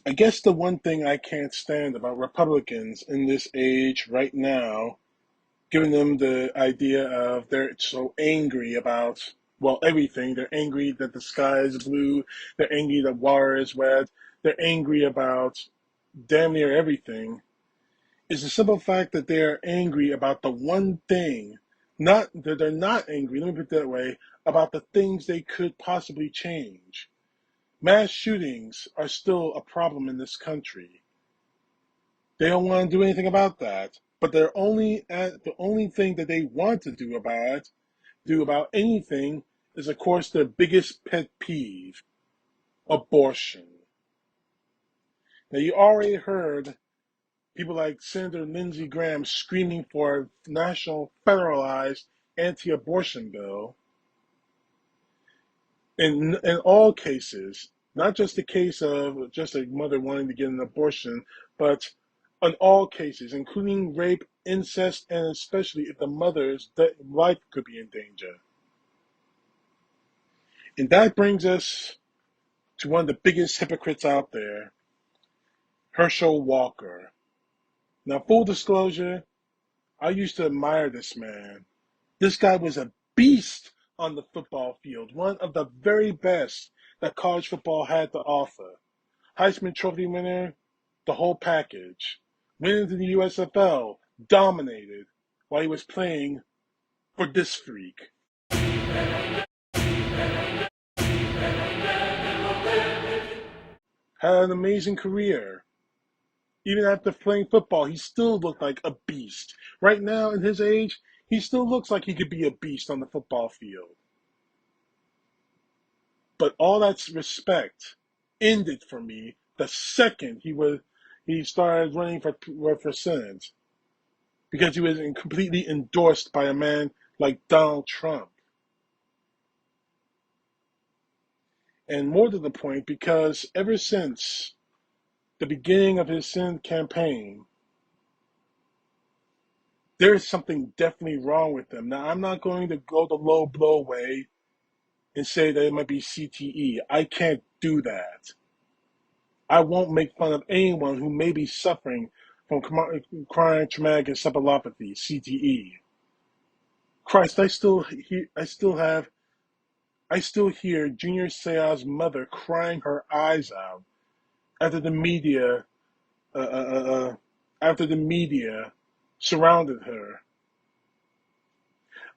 I guess the one thing I can't stand about Republicans in this age right now, giving them the idea of they're so angry about, well, everything. They're angry that the sky is blue. They're angry that water is wet. They're angry about damn near everything. Is the simple fact that they're angry about the one thing, not that they're not angry, let me put it that way, about the things they could possibly change. Mass shootings are still a problem in this country. They don't want to do anything about that. But the only thing that they want to do about anything is, of course, their biggest pet peeve: abortion. Now, you already heard people like Senator Lindsey Graham screaming for a national federalized anti-abortion bill. In all cases, not just the case of just a mother wanting to get an abortion, but in all cases, including rape, incest, and especially if the mother's life could be in danger. And that brings us to one of the biggest hypocrites out there, Herschel Walker. Now, full disclosure, I used to admire this man. This guy was a beast on the football field, one of the very best that college football had to offer. Heisman Trophy winner, the whole package. Went into the USFL, dominated while he was playing for this freak. Had an amazing career. Even after playing football, he still looked like a beast. Right now, in his age, he still looks like he could be a beast on the football field. But all that respect ended for me the second he started running for Senate, because he was completely endorsed by a man like Donald Trump. And more to the point, because ever since the beginning of his Senate campaign, there is something definitely wrong with him. Now, I'm not going to go the low blow way and say that it might be CTE. I can't do that. I won't make fun of anyone who may be suffering from chronic traumatic encephalopathy, CTE. Christ, I still hear Junior Seau's mother crying her eyes out after the media, uh, uh, uh, uh, after the media surrounded her.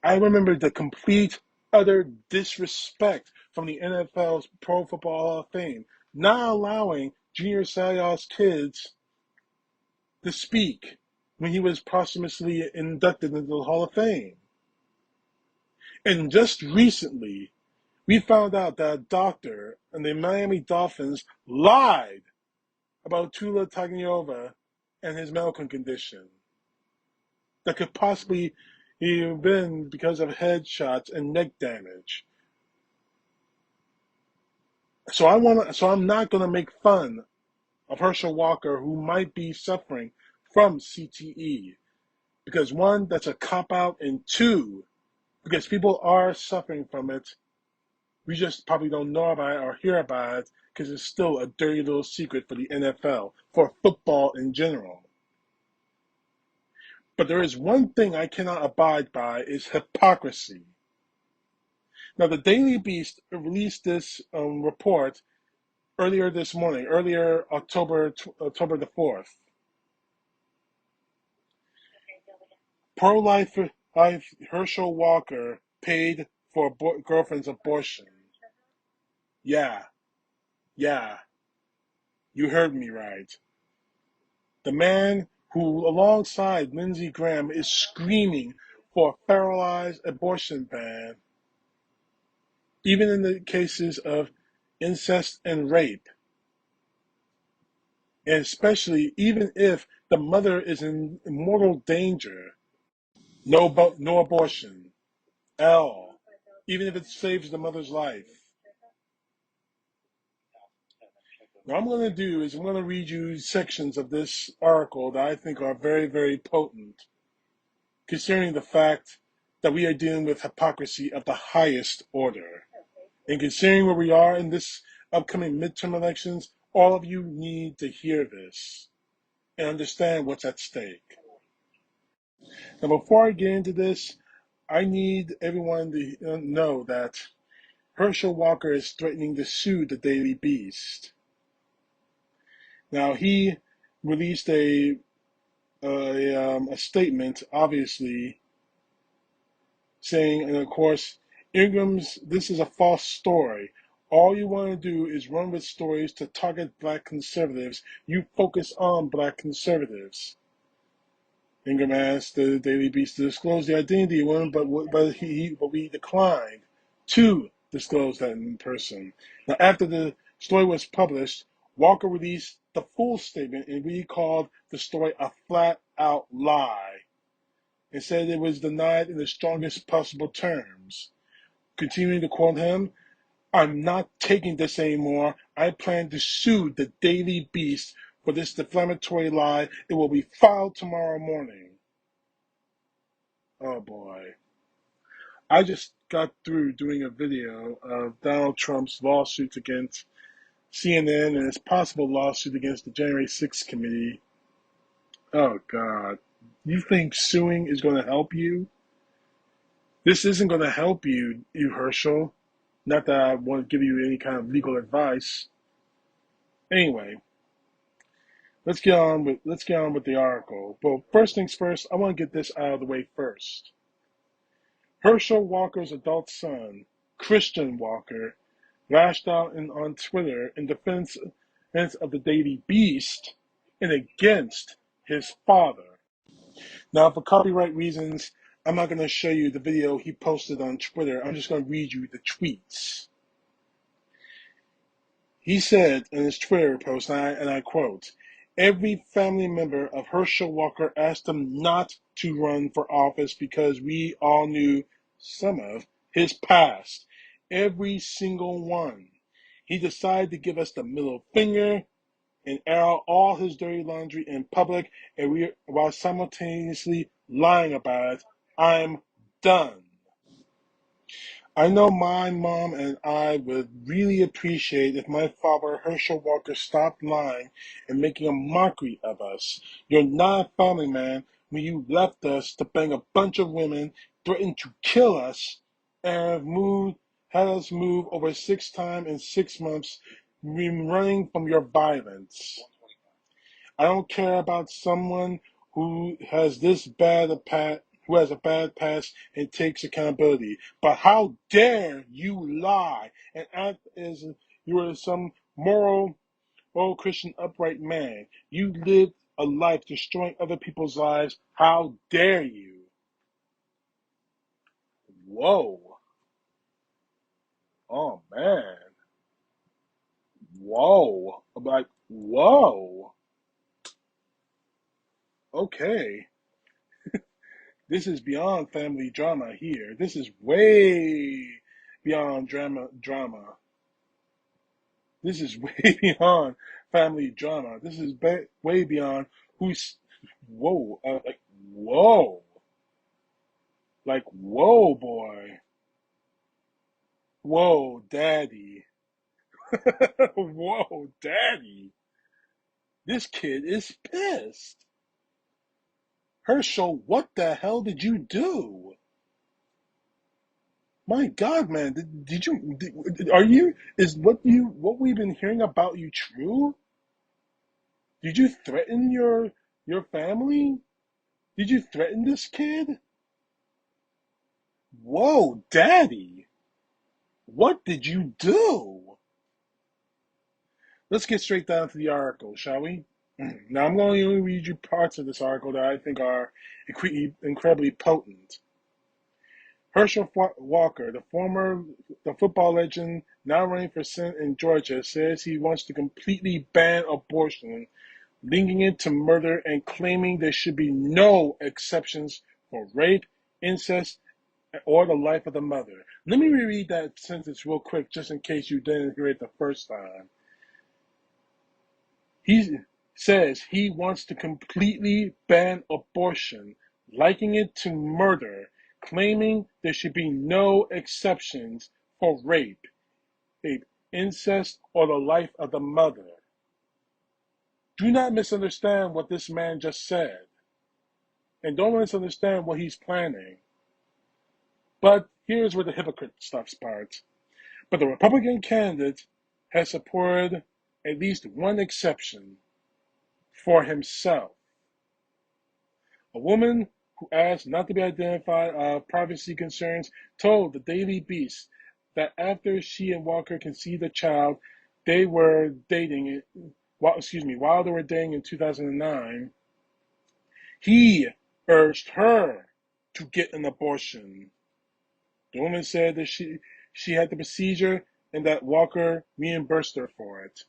I remember the complete, utter disrespect from the NFL's Pro Football Hall of Fame, not allowing Junior Seau's kids to speak when he was posthumously inducted into the Hall of Fame. And just recently, we found out that a doctor in the Miami Dolphins lied about Tua Tagovailoa and his medical condition that could possibly have been because of headshots and neck damage. So I'm not going to make fun of Herschel Walker, who might be suffering from CTE, because one, that's a cop out, and two, because people are suffering from it. We just probably don't know about it or hear about it because it's still a dirty little secret for the NFL, for football in general. But there is one thing I cannot abide by, is hypocrisy. Now, the Daily Beast released this report earlier this morning, earlier October the 4th. Pro-life Herschel Walker paid for girlfriend's abortion. Yeah, yeah, you heard me right. The man who, alongside Lindsey Graham, is screaming for a federalized abortion ban, even in the cases of incest and rape, and especially even if the mother is in mortal danger. No abortion at all, even if it saves the mother's life. What I'm going to do is I'm going to read you sections of this article that I think are very, very potent, considering the fact that we are dealing with hypocrisy of the highest order. And considering where we are in this upcoming midterm elections, All of you need to hear this and understand what's at stake. Now, before I get into this, I need everyone to know that Herschel Walker is threatening to sue the Daily Beast. Now, he released a statement, obviously, saying, and of course, Ingram's, this is a false story. All you want to do is run with stories to target black conservatives. You focus on black conservatives. Ingram asked the Daily Beast to disclose the identity of one, but we declined to disclose that in person. Now, after the story was published, Walker released the full statement, and we called the story a flat-out lie, and said it was denied in the strongest possible terms. Continuing to quote him, "I'm not taking this anymore. I plan to sue the Daily Beast for this defamatory lie. It will be filed tomorrow morning." Oh boy. I just got through doing a video of Donald Trump's lawsuits against CNN and his possible lawsuit against the January 6th committee. Oh God. You think suing is going to help you? This isn't going to help you, Herschel. Not that I want to give you any kind of legal advice. Anyway, let's get on with the article. But first things first, I want to get this out of the way first. Herschel Walker's adult son, Christian Walker, lashed out on Twitter in defense of the Daily Beast and against his father. Now, for copyright reasons, I'm not going to show you the video he posted on Twitter. I'm just going to read you the tweets. He said in his Twitter post, and I quote, "Every family member of Herschel Walker asked him not to run for office because we all knew some of his past. Every single one. He decided to give us the middle finger and air out all his dirty laundry in public, and while simultaneously lying about it. I'm done. I know my mom and I would really appreciate if my father, Herschel Walker, stopped lying and making a mockery of us. You're not a family man when you left us to bang a bunch of women, threatened to kill us, and had us move over 6 times in 6 months, running from your violence. I don't care about someone who has who has a bad past and takes accountability. But how dare you lie and act as if you are some moral Christian, upright man? You lived a life destroying other people's lives. How dare you?" Whoa. Oh man. Whoa. I'm like, whoa. Okay. This is beyond family drama here. This is way beyond drama. This is way beyond family drama. This is way beyond who's whoa, whoa, like whoa, boy, whoa, daddy, whoa, daddy. This kid is pissed. Herschel, what the hell did you do? My God, man, what we've been hearing about you true? Did you threaten your family? Did you threaten this kid? Whoa, daddy, what did you do? Let's get straight down to the article, shall we? Now, I'm going to only read you parts of this article that I think are incredibly potent. Herschel Walker, the football legend now running for Senate in Georgia, says he wants to completely ban abortion, linking it to murder and claiming there should be no exceptions for rape, incest, or the life of the mother. Let me reread that sentence real quick just in case you didn't hear it the first time. He says he wants to completely ban abortion, likening it to murder, claiming there should be no exceptions for rape, incest, or the life of the mother. Do not misunderstand what this man just said, and don't misunderstand what he's planning. But here's where the hypocrite stuff starts. But the Republican candidate has supported at least one exception for himself. A woman who asked not to be identified out of privacy concerns told the Daily Beast that after she and Walker conceived a child, they were dating. While they were dating in 2009, he urged her to get an abortion. The woman said that she had the procedure and that Walker reimbursed her for it.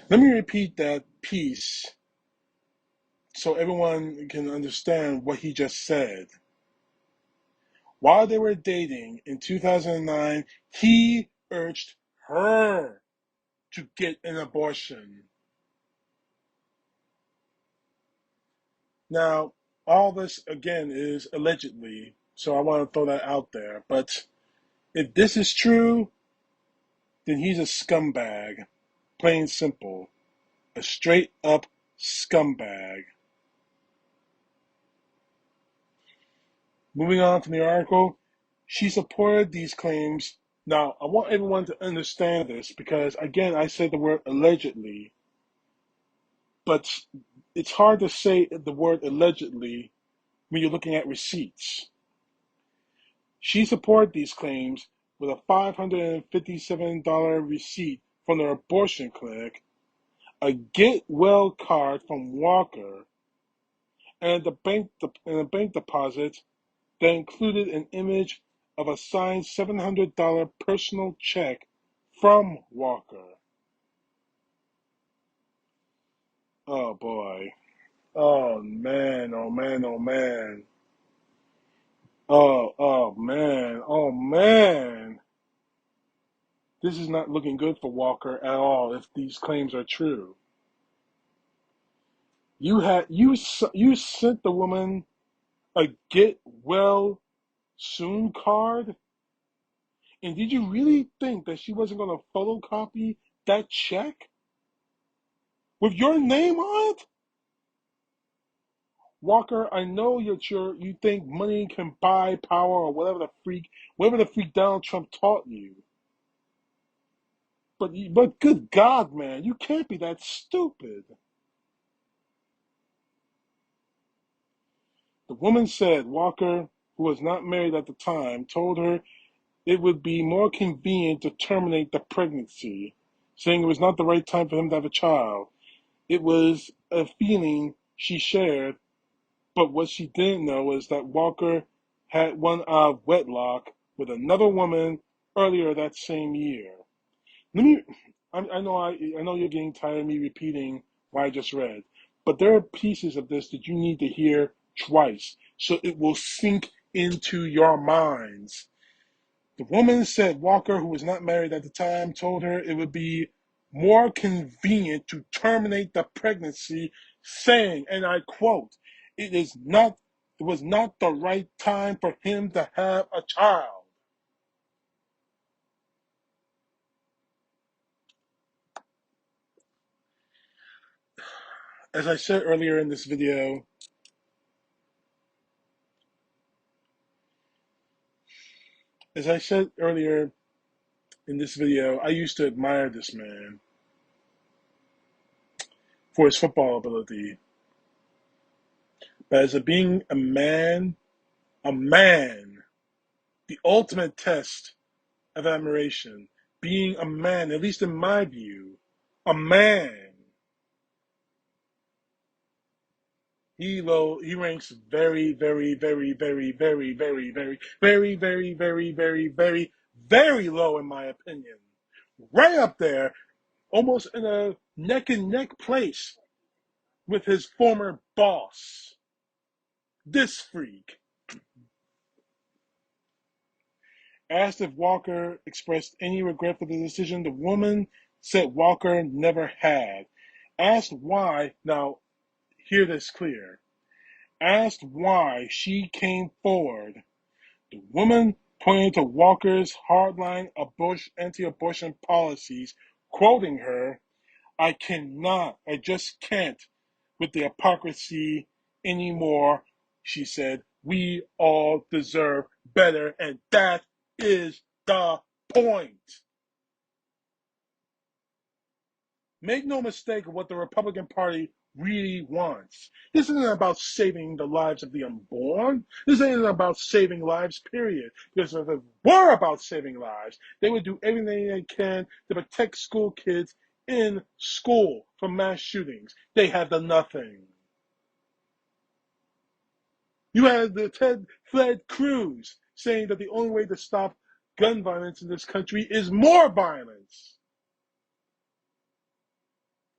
Let me repeat that piece so everyone can understand what he just said. While they were dating in 2009, he urged her to get an abortion. Now, all this again is allegedly, so I want to throw that out there. But if this is true, then he's a scumbag. Plain simple. A straight up scumbag. Moving on from the article, she supported these claims. Now, I want everyone to understand this because, again, I said the word allegedly, but it's hard to say the word allegedly when you're looking at receipts. She supported these claims with a $557 receipt from the abortion clinic, a get well card from Walker, and a bank deposit that included an image of a signed $700 personal check from Walker. Oh boy. Oh man, oh man, oh man. Oh man, oh man. This is not looking good for Walker at all if these claims are true. You sent the woman a get well soon card? And did you really think that she wasn't going to photocopy that check with your name on it? Walker, I know you think money can buy power or whatever the freak Donald Trump taught you. But good God, man, you can't be that stupid. The woman said Walker, who was not married at the time, told her it would be more convenient to terminate the pregnancy, saying it was not the right time for him to have a child. It was a feeling she shared, but what she didn't know was that Walker had one out of wedlock with another woman earlier that same year. Let me. I know you're getting tired of me repeating what I just read, but there are pieces of this that you need to hear twice so it will sink into your minds. The woman said Walker, who was not married at the time, told her it would be more convenient to terminate the pregnancy, saying, and I quote, it was not the right time for him to have a child. As I said earlier in this video, as I said earlier in this video, I used to admire this man for his football ability. But as a being a man, the ultimate test of admiration, being a man, at least in my view, a man, he ranks very, very, very, very, very, very, very, very, very, very, very, very, very low in my opinion. Right up there, almost in a neck and neck place with his former boss, this freak. Asked if Walker expressed any regret for the decision, the woman said Walker never had. Asked why, now hear this clear, asked why she came forward, the woman pointed to Walker's hardline anti-abortion policies, quoting her, I just can't with the hypocrisy anymore. She said, we all deserve better, and that is the point. Make no mistake of what the Republican Party really wants. This isn't about saving the lives of the unborn. This isn't about saving lives, period. Because if it were about saving lives, they would do everything they can to protect school kids in school from mass shootings. They have done nothing. You had the Ted Cruz saying that the only way to stop gun violence in this country is more violence.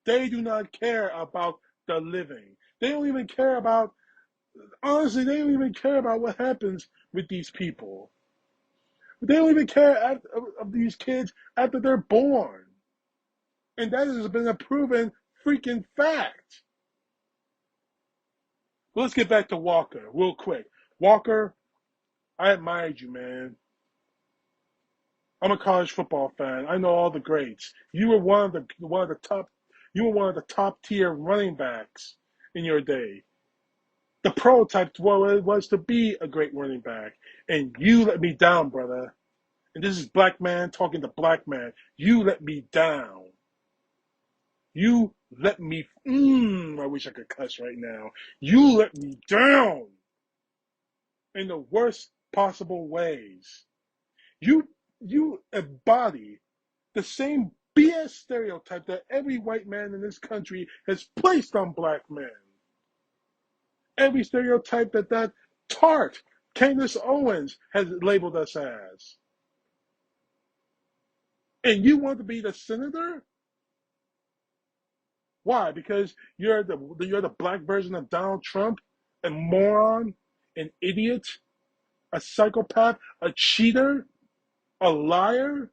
They do not care about the living. They don't even care about, honestly, they don't even care about what happens with these people. They don't even care of these kids after they're born. And that has been a proven freaking fact. But let's get back to Walker real quick. Walker, I admired you, man. I'm a college football fan. I know all the greats. You were one of the top tier running backs in your day. The prototype to what it was to be a great running back. And you let me down, brother. And this is black man talking to black man. You let me down. You let me, I wish I could cuss right now. You let me down in the worst possible ways. You, you embody the same BS stereotype that every white man in this country has placed on black men. Every stereotype that tart Candace Owens has labeled us as. And you want to be the senator? Why? Because you're the black version of Donald Trump, a moron, an idiot, a psychopath, a cheater, a liar?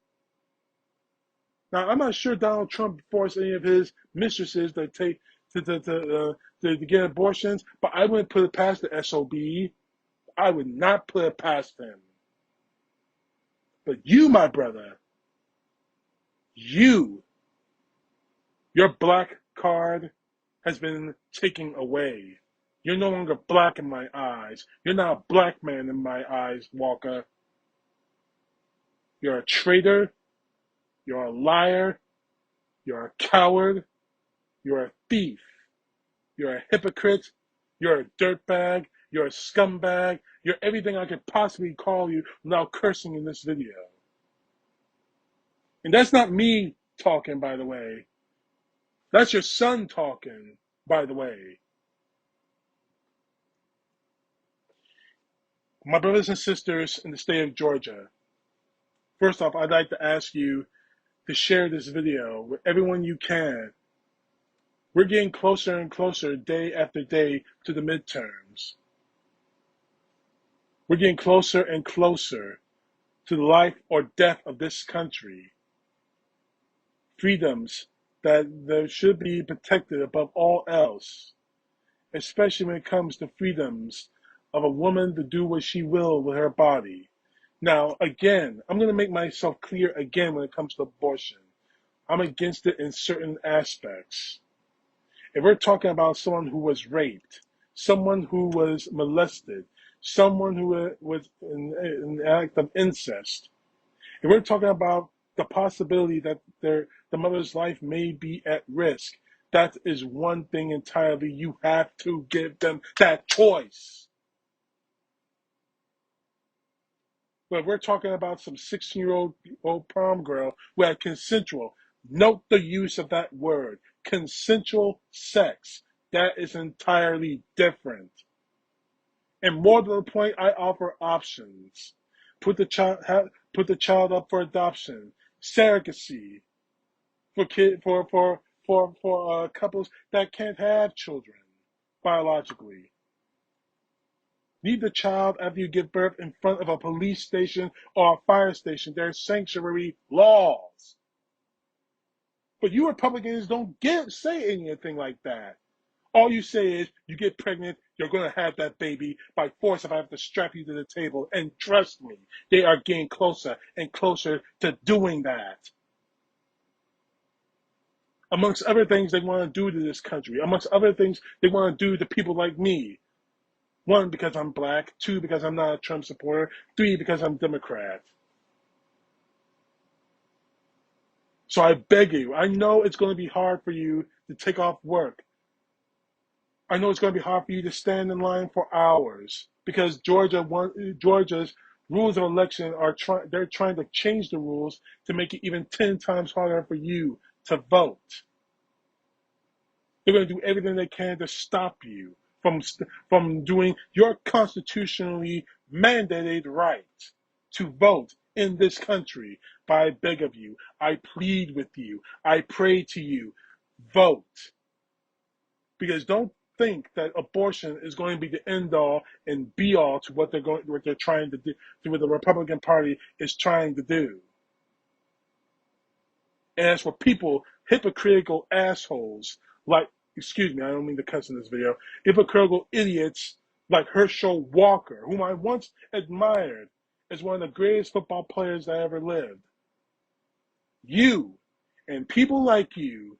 Now, I'm not sure Donald Trump forced any of his mistresses to take to get abortions, but I wouldn't put it past the SOB. I would not put it past him. But you, my brother, you, your black card has been taken away. You're no longer black in my eyes. You're not a black man in my eyes, Walker. You're a traitor. You're a liar. You're a coward. You're a thief. You're a hypocrite. You're a dirtbag. You're a scumbag. You're everything I could possibly call you without cursing in this video. And that's not me talking, by the way. That's your son talking, by the way. My brothers and sisters in the state of Georgia, first off, I'd like to ask you to share this video with everyone you can. We're getting closer and closer day after day to the midterms. We're getting closer and closer to the life or death of this country. Freedoms that should be protected above all else, especially when it comes to freedoms of a woman to do what she will with her body. Now, again, I'm going to make myself clear again when it comes to abortion. I'm against it in certain aspects. If we're talking about someone who was raped, someone who was molested, someone who was in an act of incest, if we're talking about the possibility that the mother's life may be at risk, that is one thing entirely. You have to give them that choice. But we're talking about some 16-year-old prom girl who had consensual. Note the use of that word, consensual sex. That is entirely different. And more to the point, I offer options. Put the child up for adoption, surrogacy for couples that can't have children biologically. Leave the child after you give birth in front of a police station or a fire station. There are sanctuary laws. But you Republicans don't say anything like that. All you say is you get pregnant, you're going to have that baby by force if I have to strap you to the table. And trust me, they are getting closer and closer to doing that. Amongst other things they want to do to this country, amongst other things they want to do to people like me. One, because I'm black. Two, because I'm not a Trump supporter. Three, because I'm Democrat. So I beg you, I know it's going to be hard for you to take off work. I know it's going to be hard for you to stand in line for hours because Georgia's rules of election they're trying to change the rules to make it even 10 times harder for you to vote. They're going to do everything they can to stop you from doing your constitutionally mandated right to vote in this country. But I beg of you, I plead with you, I pray to you, vote. Because don't think that abortion is going to be the end all and be all to what they're trying to do, to what the Republican Party is trying to do. And as for people, hypocritical assholes like, excuse me, I don't mean to cuss in this video, hypocritical idiots like Herschel Walker, whom I once admired as one of the greatest football players that ever lived. You and people like you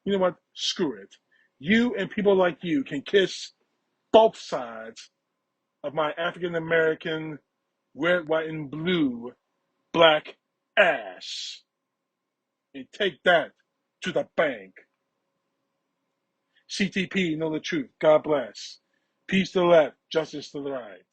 know what? Screw it. You and people like you can kiss both sides of my African American, red, white, and blue, black ass. And take that to the bank. CTP, know the truth. God bless. Peace to the left, justice to the right.